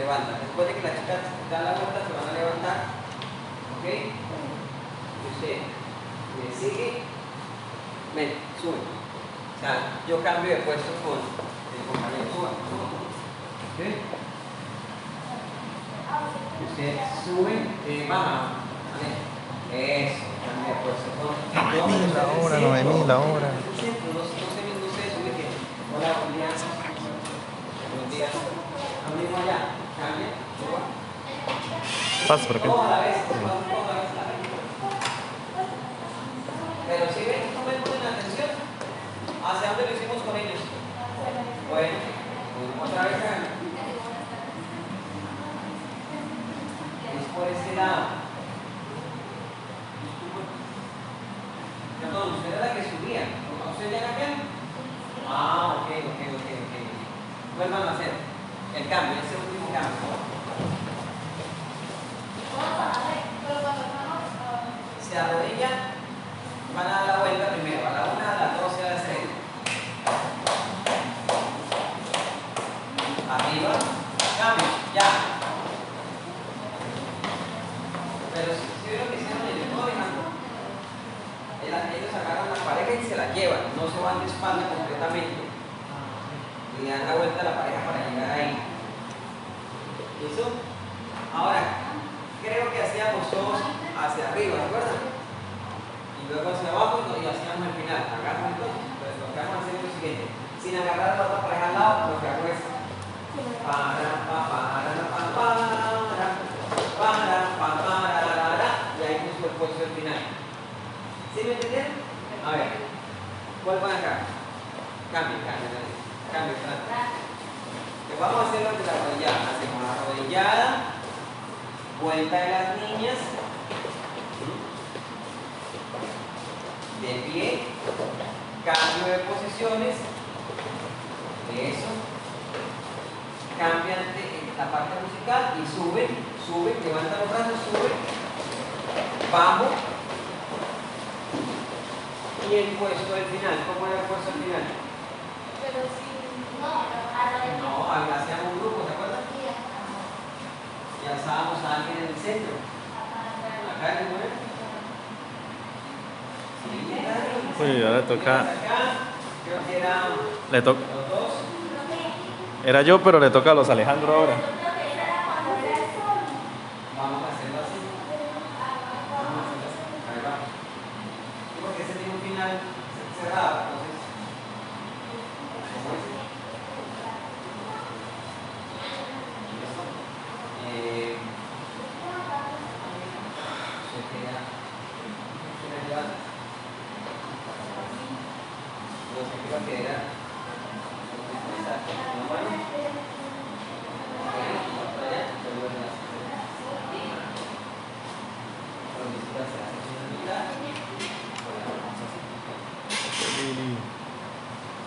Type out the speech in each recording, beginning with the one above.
levanta. Después de que las chicas dan la vuelta, se van a levantar. ¿Ok? Y usted le sigue ven, sube. O sea, yo cambio de puesto con el compañero. Suba, suba. ¿Sí? Usted sube, baja. ¿Vale? Eso, cambio de puesto con... La hora, no vení, la hora. No sé, sube que... Hola, buen día. Buenos días. Lo mismo allá. Cambia, suba. Pasa por acá. Todo a la vez, todo a la vez. Pero si ven, no me ponen atención. ¿Hacia dónde lo hicimos con ellos? Bueno, otra vez acá. Es por este lado. Perdón, usted era la que subía. ¿Usted ya acá? Ah, ok. Vuelvan a hacer el cambio, ese último cambio. Se arrodillan, van a dar la vuelta primero, a la 1, a la 2 y a la 3. Arriba, cambio, ya. Pero si ven lo que hicieron ellos, no dejando. Ellos agarran la pareja y se la llevan, no se van de espalda completamente. Y dan la vuelta a la pareja para llegar ahí. ¿Listo? Ahora, creo que hacíamos todos hacia arriba, ¿de acuerdo? Y luego hacia abajo y hacíamos el final. Agarran entonces. Entonces lo que vamos a hacer es lo siguiente. Sin agarrar la otra pareja al lado, lo que hago es y ahí puso el puesto del final. ¿Sí me entendieron? A ver, vuelvan acá. Cambio. Que vamos a hacer antes de la arrodillada. Hacemos la arrodillada, vuelta de las niñas, de pie, cambio de posiciones, eso, cambian la parte musical y sube, levanta los brazos, sube, bajo, y el puesto del final. ¿Cómo era el puesto del final? Pero si no, hacíamos un grupo, ¿te acuerdas? Y alzábamos a alguien en el centro. Acá, ¿qué fue? Sí, Uy, ahora toca. acá, creo que eran Le toca. los dos. Era yo, pero le toca a los Alejandro ahora. Vamos a hacerlo así. Ahí vamos. Sí, porque ese tiene un final cerrado, entonces. ¿Cómo es? ¿Listo? Se queda llevando. No sé qué va a quedar. Una mano. Otra allá, se vuelve a hacer. Lo mismo se hace en la mitad.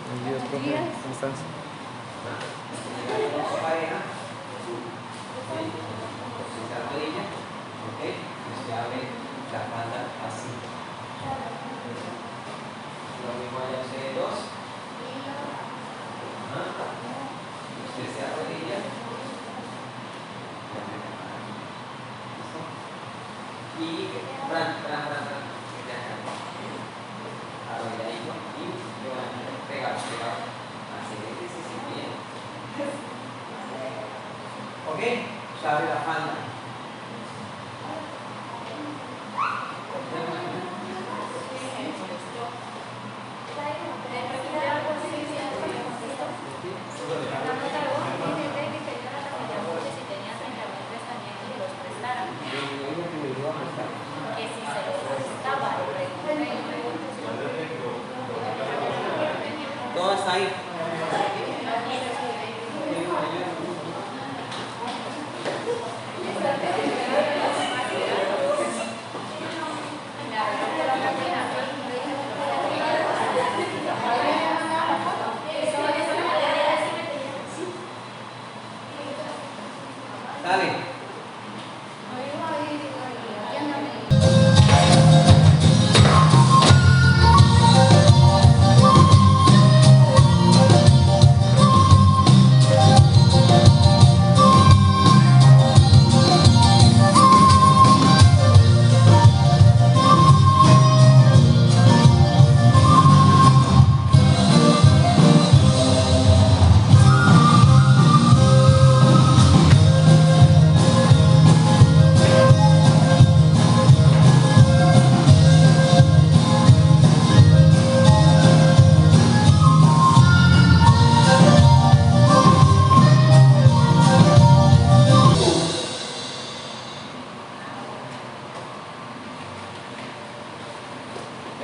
Buenos días, profe. ¿Cómo estás? Pareja, se arrodilla, ¿ok? Se abre la espalda así. Lo mismo allá ustedes dos. Usted se arrodilla. ¿Listo? Y arrodilladito y pegado. Así,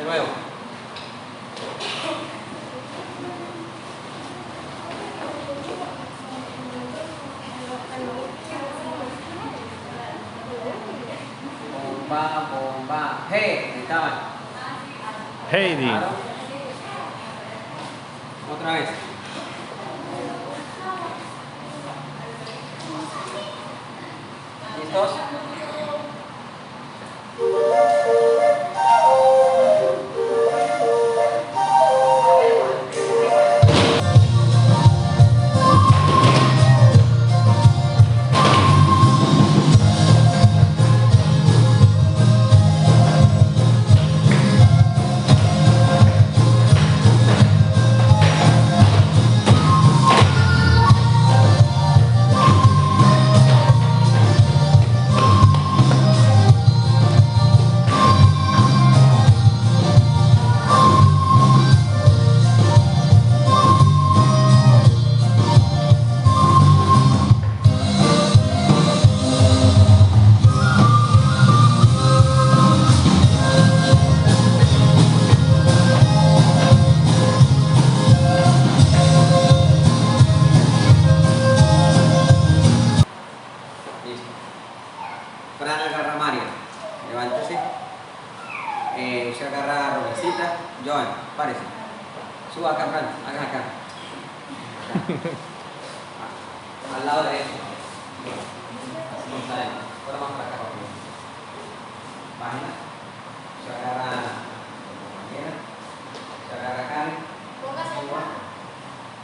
De nuevo. Bomba, bomba. Hey, estaban. Heidi. Claro. Otra vez. ¿Listos? Listo. Fran agarra a Mario. Levántese. Usted agarra a Robercita. Joan, párese. Suba acá, Fran. Haga acá. Al lado derecho. Fuera más para acá, por favor. Página. Se agarra a la compañera. Se agarra a Karen. Póngase Suba. acá.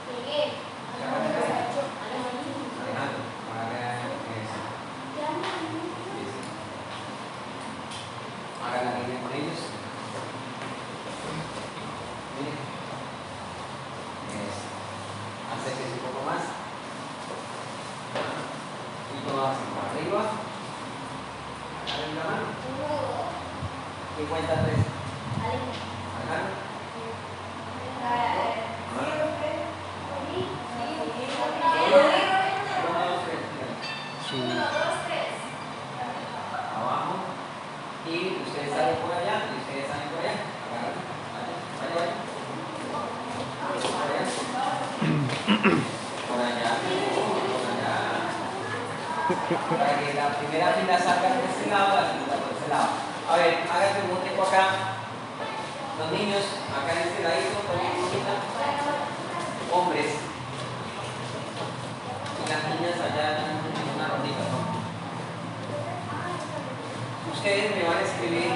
Miguel. Se agarra a Karen. Alejandro. Agarra eso. Listo. Haga la línea con ellos. Mire. Eso. Acérquese un poco más. Y todas por arriba. Agarren la mano. Y cuenta 3. Agarra. 1, 2, 3. Abajo. Y ustedes salen por allá. Y ustedes salen por allá. Agarren. Vaya, vaya. Por allá. Por allá. Para que la primera fila salga por este lado, la segunda por este lado. A ver, háganse un tiempo acá. Los niños, acá en este ladito, hombres. Y las niñas allá en una rondita, ¿no? Ustedes me van a escribir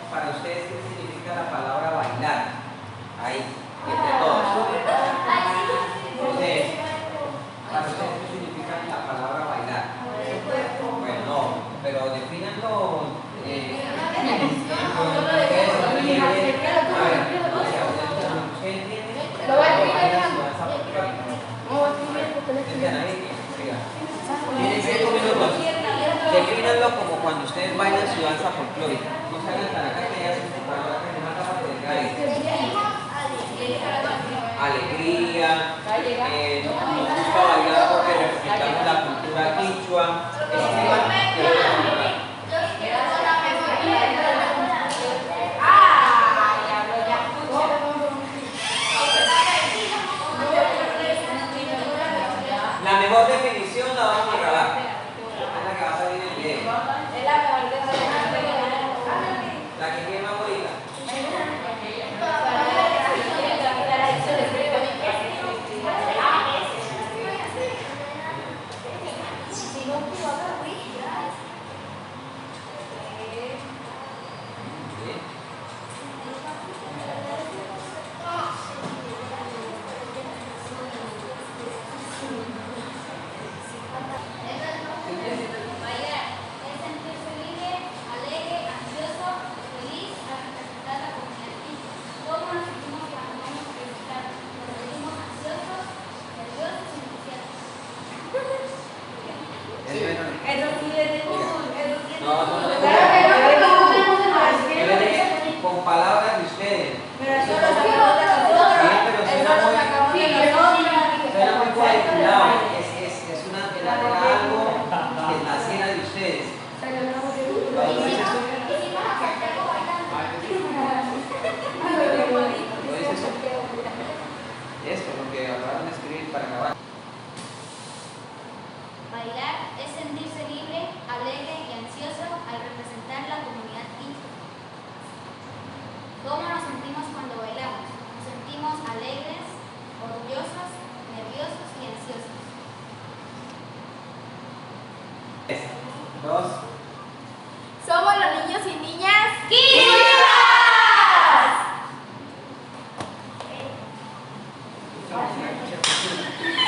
para ustedes qué significa la palabra bailar. Ahí, entre todos. Ustedes, para ustedes qué significa la palabra bailar. Bueno, no, pero defínanlo. Ustedes entienden. Lo voy a escribir, Alejandro. Tienen 5 minutos. Defínanlo como cuando ustedes bailan su danza folclórica. No se hagan tan acá que ya se cuando hacen una capa de alegría, nos gusta bailar porque representamos la cultura quichua. Escriban que lo vamos a hablar. La mejor definición la vamos a grabar. Es la que va a salir en el video. La que tiene más bonita. Con palabras de ustedes. Suena muy cuadriculado. Es era algo que naciera de ustedes. Esto no es una ficha.